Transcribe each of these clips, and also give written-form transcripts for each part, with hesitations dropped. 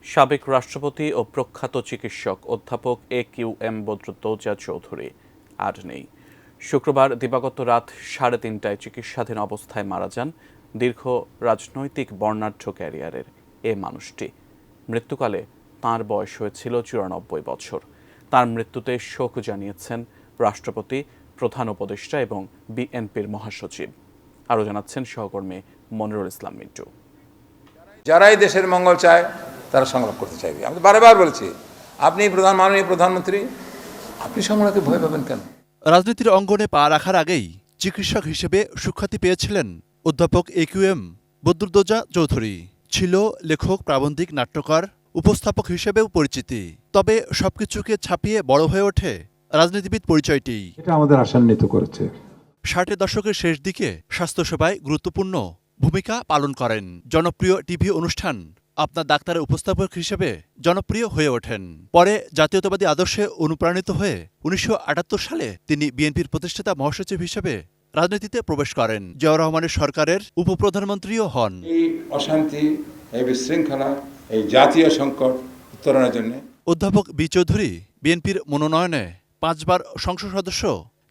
সাবেক রাষ্ট্রপতি ও প্রখ্যাত চিকিৎসক অধ্যাপক AQM বদরুদ্দোজা চৌধুরী আর নেই। শুক্রবার দিবাগত রাত 3:30টায় চিকিৎসাধীন অবস্থায় মারা যান দীর্ঘ রাজনৈতিক বর্ণাঢ্য ক্যারিয়ারের এ মানুষটি। মৃত্যুকালে তাঁর বয়স হয়েছিল 94 বছর। তার মৃত্যুতে শোক জানিয়েছেন রাষ্ট্রপতি, প্রধান উপদেষ্টা এবং বিএনপির মহাসচিব। আরও জানাচ্ছেন সহকর্মী মনিরুল ইসলাম মিন্টু। যারাই দেশের মঙ্গল চায় তারা সংলাপ করতে চাইবে। আমি বারবার বলছি, আপনি মাননীয় প্রধানমন্ত্রী, আপনি সংলাপে ভয় পাবেন কেন? রাজনীতির অঙ্গনে পা রাখার আগেই চিকিৎসক হিসেবে সুখ্যাতি পেয়েছিলেন অধ্যাপক AQM বদরুদ্দোজা চৌধুরী। ছিল লেখক, প্রাবন্ধিক, নাট্যকার, উপস্থাপক হিসেবেও পরিচিতি। তবে সবকিছুকে ছাপিয়ে বড় হয়ে ওঠে রাজনীতিবিদ পরিচয়টি। এটা আমাদের আশান্বিত করেছে। 60-এর দশকের শেষ দিকে স্বাস্থ্যসেবায় গুরুত্বপূর্ণ ভূমিকা পালন করেন। জনপ্রিয় টিভি অনুষ্ঠান আপনার ডাক্তারের উপস্থাপক হিসেবে জনপ্রিয় হয়ে ওঠেন। পরে জাতীয়তাবাদী আদর্শে অনুপ্রাণিত হয়ে 1978 সালে তিনি বিএনপির প্রতিষ্ঠাতা মহাসচিব হিসেবে রাজনীতিতে প্রবেশ করেন। জিয়াউর রহমানের সরকারের উপপ্রধানমন্ত্রীও হন। এই অশান্তি, এই বিশৃঙ্খলা, এই জাতীয় সংকট উত্তরণের জন্য অধ্যাপক বি চৌধুরী বিএনপির মনোনয়নে 5 বার সংসদ সদস্য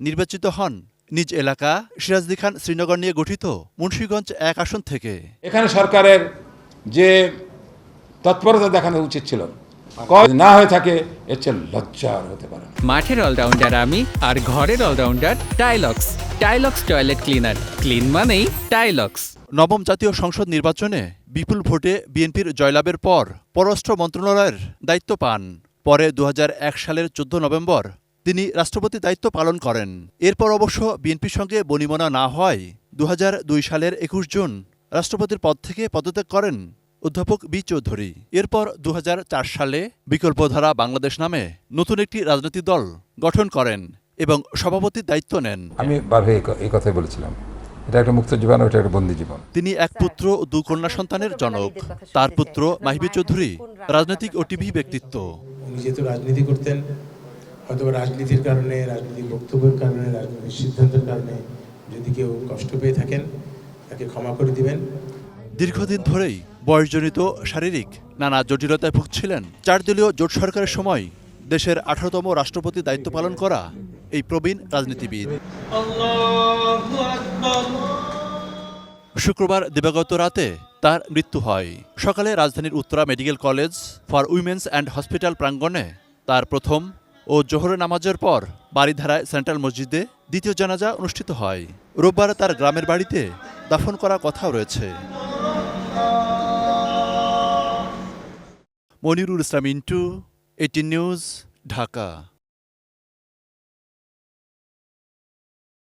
নির্বাচিত হন নিজ এলাকা সিরাজদি খান শ্রীনগর নিয়ে গঠিত মুন্সিগঞ্জ 1 আসন থেকে। এখানে সরকারের যে তৎপরতা দেখানো উচিত ছিল, না হয়ে থাকে, এর চেয়ে লজ্জার হতে পারে। মাঠের অলরাউন্ডার আমি, আর ঘরের allrounder Tilex. Tilex toilet cleaner, clean মানেই টাইলক্স। নবম জাতীয় সংসদ নির্বাচনে বিপুল ভোটে বিএনপির জয়লাভের পর পররাষ্ট্র মন্ত্রণালয়ের দায়িত্ব পান। পরে 2001 সালের 14 নভেম্বর তিনি রাষ্ট্রপতি দায়িত্ব পালন করেন। এরপর অবশ্য বিএনপির সঙ্গে বনিবনা না হয় 2002 সালের 21 জুন রাষ্ট্রপতির পদ থেকে পদত্যাগ করেন অধ্যাপক বি চৌধুরী। এরপর 2004 সালে বিকল্পধারা বাংলাদেশ নামে নতুন একটি রাজনৈতিক দল গঠন করেন এবং সভাপতির দায়িত্ব নেন। আমি বারবার এই কথাই বলেছিলাম, এটা একটা মুক্ত জীবন, এটা একটা বন্দী জীবন। তিনি এক পুত্র ও 2 কন্যা সন্তানের জনক। তার পুত্র মাহিবি চৌধুরী রাজনৈতিক ও টিভি ব্যক্তিত্ব। উনি যেহেতু রাজনীতি করতেন, হয়তো রাজনীতির কারণে, রাজনৈতিক বক্তব্যের কারণে, রাজনৈতিক সিদ্ধান্তের কারণে যদি কেউ কষ্ট পেয়ে থাকেন, তাকে ক্ষমা করে দিবেন। দীর্ঘদিন ধরেই বয়সজনিত শারীরিক নানা জটিলতায় ভুগছিলেন। 4 দলীয় জোট সরকারের সময় দেশের 18তম রাষ্ট্রপতি দায়িত্ব পালন করা এই প্রবীণ রাজনীতিবিদ। শুক্রবার দিবাগত রাতে তার মৃত্যু হয়। সকালে রাজধানীর Uttara medical college for women's and hospital প্রাঙ্গণে তার প্রথম ও জোহরের নামাজের পর বারিধারায় সেন্ট্রাল মসজিদে দ্বিতীয় জানাজা অনুষ্ঠিত হয়। রোববার তার গ্রামের বাড়িতে দাফন করার কথাও রয়েছে। মনিরুল ইসলাম মিন্টু, 18 নিউজ, ঢাকা।